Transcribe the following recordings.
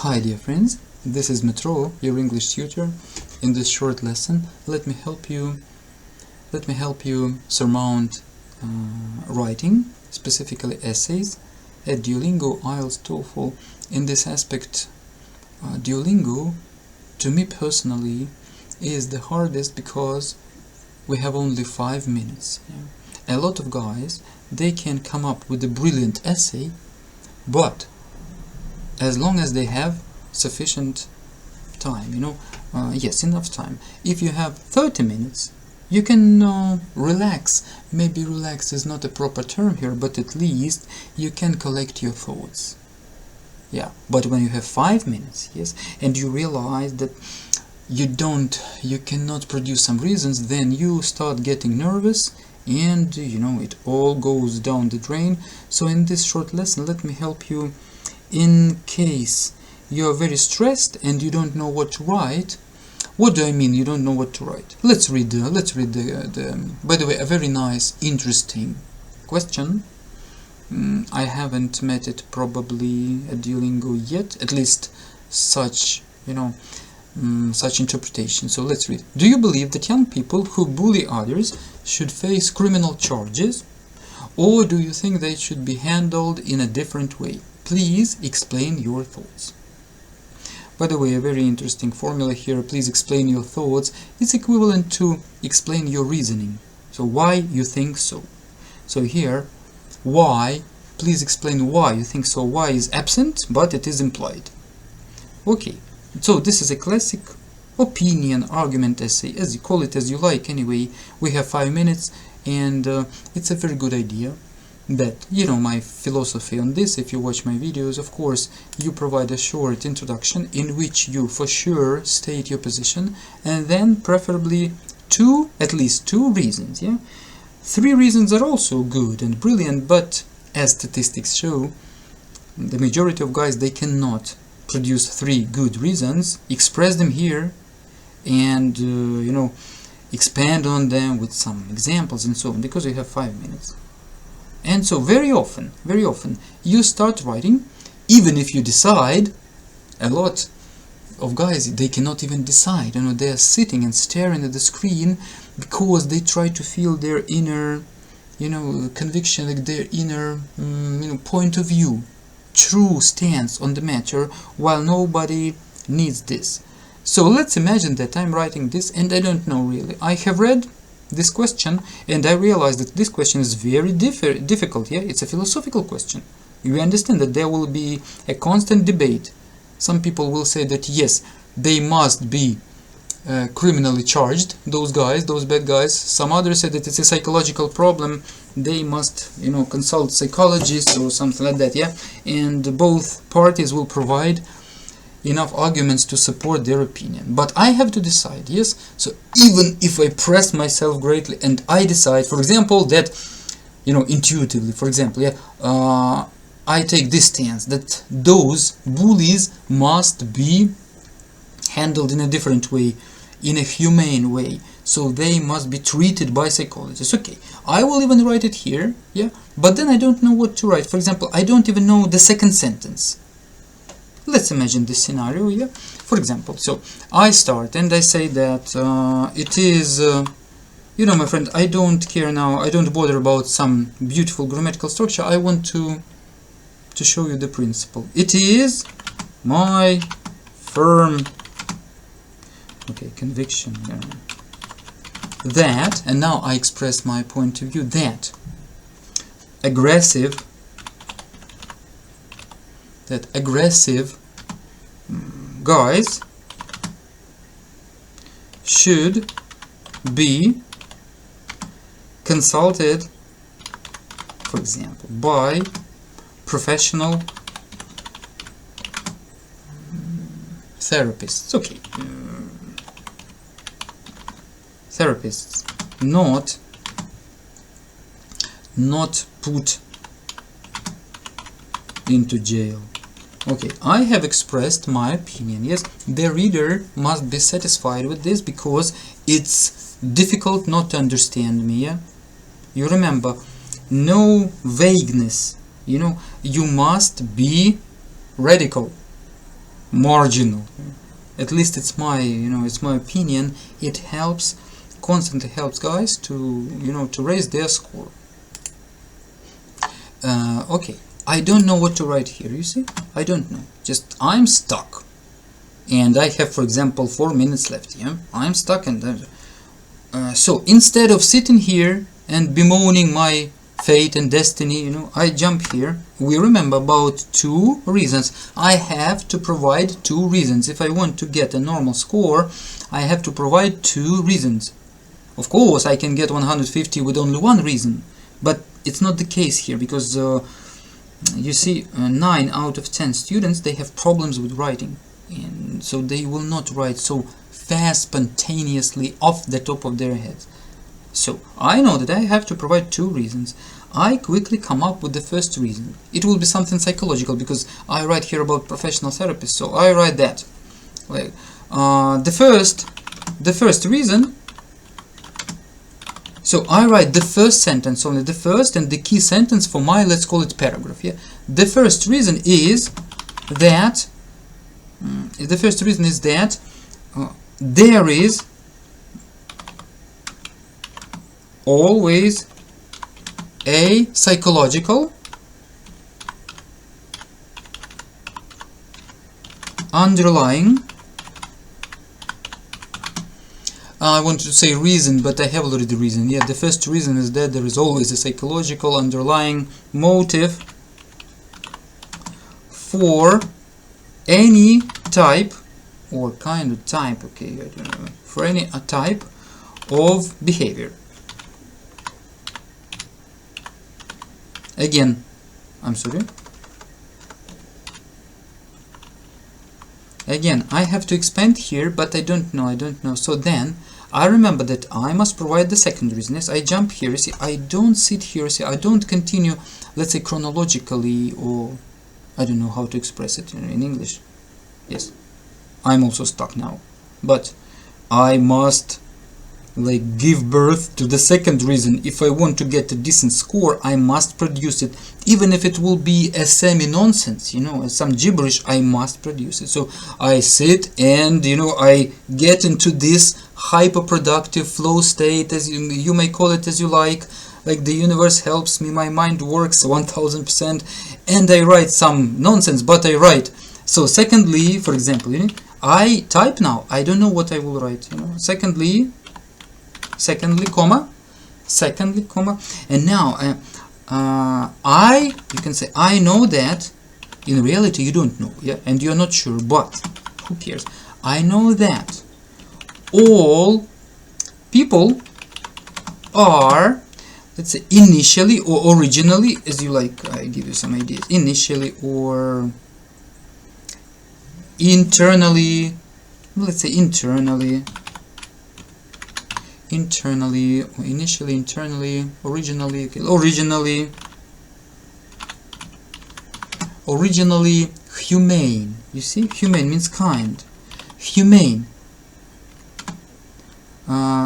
Hi dear friends, this is Metro, your English tutor. In this short lesson, let me help you surmount writing, specifically essays, at Duolingo, IELTS, TOEFL. In this aspect, Duolingo, to me personally, is the hardest because we have only 5 minutes. A lot of guys, they can come up with a brilliant essay, but as long as they have sufficient time, yes, enough time. If you have 30 minutes, you can relax. Maybe relax is not a proper term here, but at least you can collect your thoughts. Yeah, but when you have 5 minutes, yes, and you realize that you cannot produce some reasons, then you start getting nervous, and it all goes down the drain. So in this short lesson, let me help you. In case you're very stressed and you don't know what to write. What do I mean you don't know what to write? Let's read the by the way, a very nice, interesting question. I haven't met it probably at Duolingo yet, at least such interpretation. So let's read. Do you believe that young people who bully others should face criminal charges, or do you think they should be handled in a different way? Please explain your thoughts. By the way, a very interesting formula here, please explain your thoughts, is equivalent to explain your reasoning. So why you think so. So here, why, please explain why you think so. Why is absent, but it is implied. Okay, so this is a classic opinion argument essay, as you call it, as you like. Anyway, we have 5 minutes, and it's a very good idea. That my philosophy on this. If you watch my videos, of course, you provide a short introduction in which you for sure state your position, and then preferably at least two reasons. 3 reasons are also good and brilliant, but as statistics show, the majority of guys, they cannot produce 3 good reasons, express them here, and expand on them with some examples and so on, because you have 5 minutes. And so very often you start writing, even if you decide. A lot of guys, they cannot even decide. They are sitting and staring at the screen because they try to feel their inner conviction, like their inner point of view, true stance on the matter, while nobody needs this. So let's imagine that I'm writing this and I don't know really. I have read this question, and I realized that this question is very difficult. It's a philosophical question. You understand that there will be a constant debate. Some people will say that yes, they must be criminally charged, those bad guys. Some others say that it's a psychological problem, they must consult psychologists or something like that. And both parties will provide enough arguments to support their opinion, but I have to decide. So even if I press myself greatly and I decide, for example, that intuitively, for example, I take this stance that those bullies must be handled in a different way, in a humane way, so they must be treated by psychologists. Okay, I will even write it here, but then I don't know what to write. For example, I don't even know the second sentence. Let's imagine this scenario, For example, so I start and I say that it is, my friend, I don't care now, I don't bother about some beautiful grammatical structure, I want to show you the principle. It is my firm, conviction, that, and now I express my point of view, that aggressive guys should be consulted, for example, by professional therapists. Therapists, not put into jail. I have expressed my opinion. Yes, the reader must be satisfied with this because it's difficult not to understand me. You remember, no vagueness. You must be radical. marginal. At least it's my, it's my opinion. It helps, constantly helps guys to, to raise their score. Okay, I don't know what to write here, you see? I don't know. Just I'm stuck. And I have, for example, 4 minutes left, yeah? I'm stuck, and so instead of sitting here and bemoaning my fate and destiny, I jump here. We remember about 2 reasons. I have to provide 2 reasons. If I want to get a normal score, I have to provide 2 reasons. Of course, I can get 150 with only 1 reason, but it's not the case here, because you see, 9 out of 10 students, they have problems with writing, and so they will not write so fast, spontaneously, off the top of their heads. So I know that I have to provide 2 reasons. I quickly come up with the first reason. It will be something psychological, because I write here about professional therapists, so I write that. Like, the first reason. So I write the first sentence, only the first and the key sentence for my, let's call it, paragraph. Yeah, the first reason is that there is always a psychological underlying, I wanted to say reason, but I have already the reason. Yeah, the first reason is that there is always a psychological underlying motive for any type or kind of type, okay, I don't know, for any type of behavior. Again, I'm sorry. Again, I have to expand here, but I don't know. So then, I remember that I must provide the second reason. Yes, I jump here, you see, I don't sit here, see, I don't continue, let's say, chronologically, or I don't know how to express it in English. Yes, I'm also stuck now. But I must, like, give birth to the second reason. If I want to get a decent score, I must produce it, even if it will be a semi-nonsense, some gibberish. I must produce it. So I sit and I get into this hyper-productive flow state, as you may call it as you like the universe helps me, my mind works 1000%, and I write some nonsense, but I write. So secondly, for example, I type now, I don't know what I will write, secondly, comma, and now you can say, I know that. In reality, you don't know, yeah, and you're not sure, but who cares? I know that all people are, let's say, initially or originally, as you like, I give you some ideas, initially or internally, let's say internally, or initially, internally, originally, okay, originally humane. You see, humane means kind, humane.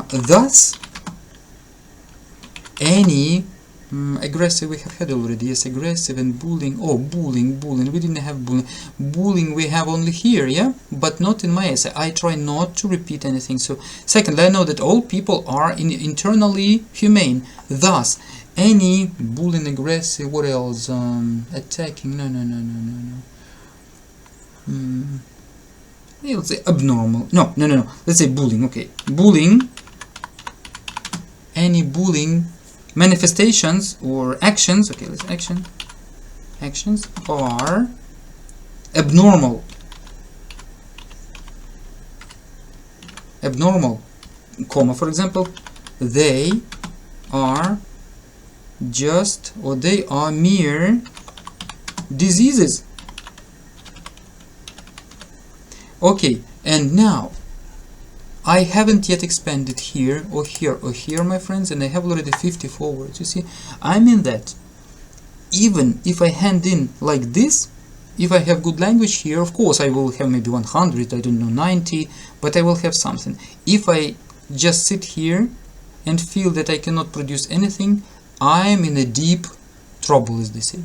Thus, any aggressive we have had already. Yes, aggressive and bullying. Oh, bullying. We didn't have bullying. Bullying we have only here, yeah, but not in my essay. I try not to repeat anything. So, secondly, I know that all people are internally humane. Thus, any bullying, aggressive, what else? Attacking. No. Let's say abnormal. No. Let's say bullying. Okay, bullying. Any bullying manifestations or actions. Okay, let's actions are abnormal. Comma. For example, they are just, or they are mere diseases. Okay, and now I haven't yet expanded here or here, my friends, and I have already 54 words. You see, I mean that even if I hand in like this, if I have good language here, of course I will have maybe 100, I don't know, 90, but I will have something. If I just sit here and feel that I cannot produce anything, I am in a deep trouble, as they say.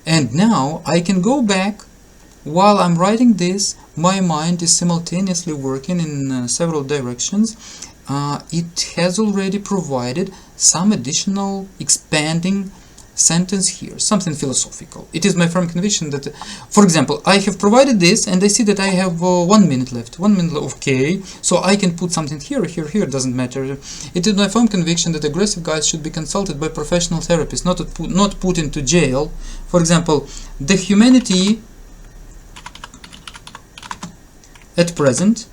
And now I can go back while I'm writing this, my mind is simultaneously working in several directions. It has already provided some additional expanding sentence here, something philosophical. It is my firm conviction that, for example, I have provided this and I see that I have 1 minute left. 1 minute left, okay, so I can put something here, doesn't matter. It is my firm conviction that aggressive guys should be consulted by professional therapists, not put into jail. For example, the humanity at present,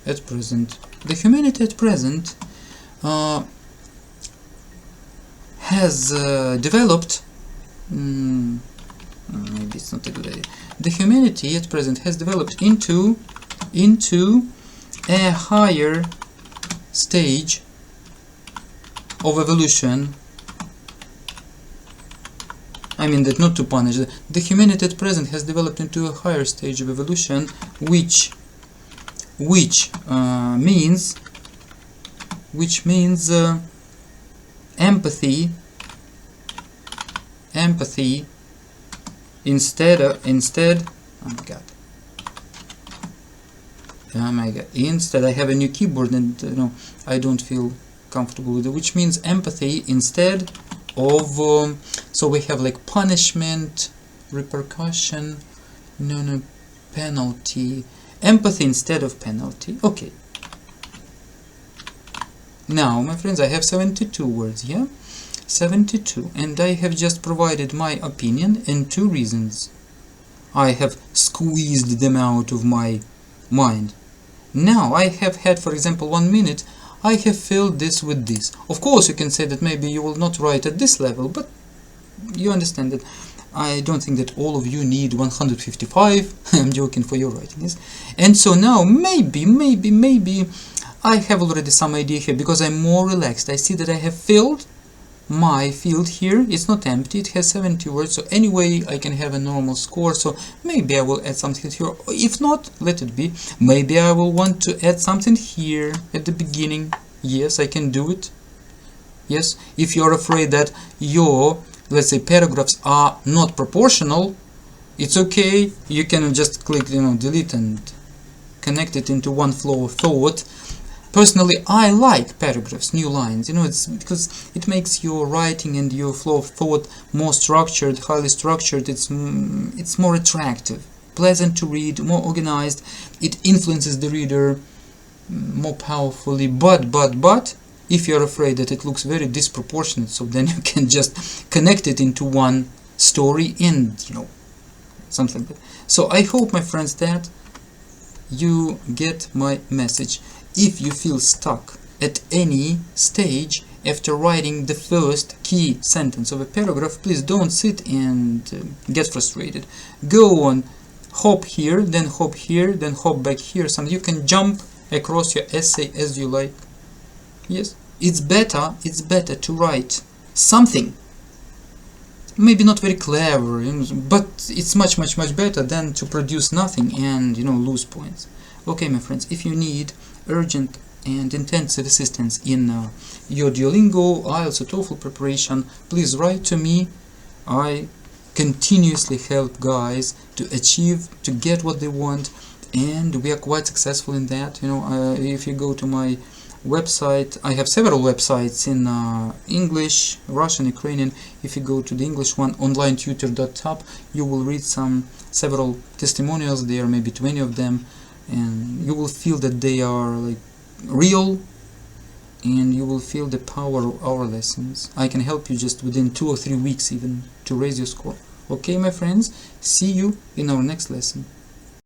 the humanity at present has developed, maybe it's not a good idea. The humanity at present has developed into a higher stage of evolution. I mean that not to punish. The humanity at present has developed into a higher stage of evolution, which means empathy instead oh my god, instead I have a new keyboard and I don't feel comfortable with it, which means empathy instead of so we have like punishment, repercussion, penalty, empathy instead of penalty. Okay, now my friends, I have 72 words here, 72, and I have just provided my opinion and 2 reasons. I have squeezed them out of my mind. Now I have had, for example, 1 minute. I have filled this with this. Of course you can say that maybe you will not write at this level, but you understand that I don't think that all of you need 155. I'm joking, for your writing is. And so now maybe I have already some idea here, because I'm more relaxed. I see that I have filled my field here. It's not empty, it has 70 words, so anyway I can have a normal score. So maybe I will add something here. If not, let it be. Maybe I will want to add something here at the beginning. Yes, I can do it. Yes, if you're afraid that your, let's say, paragraphs are not proportional, it's okay. You can just click delete and connect it into one flow of thought. Personally, I like paragraphs, new lines, it's because it makes your writing and your flow of thought more structured, highly structured. It's more attractive, pleasant to read, more organized. It influences the reader more powerfully. But if you're afraid that it looks very disproportionate, so then you can just connect it into one story and something like that. So I hope, my friends, that you get my message. If you feel stuck at any stage after writing the first key sentence of a paragraph, please don't sit and get frustrated. Go on, hop here, then hop here, then hop back here. You can jump across your essay as you like. Yes, it's better to write something, maybe not very clever, but it's much better than to produce nothing and lose points. Okay, my friends, if you need urgent and intensive assistance in your Duolingo, IELTS or TOEFL preparation, please write to me. I continuously help guys to get what they want, and we are quite successful in that. If you go to my website, I have several websites in English, Russian, Ukrainian. If you go to the English one, onlinetutor.top, you will read several testimonials there, maybe 20 of them, and you will feel that they are like real, and you will feel the power of our lessons. I can help you just within 2 or 3 weeks even to raise your score. Okay, my friends, see you in our next lesson.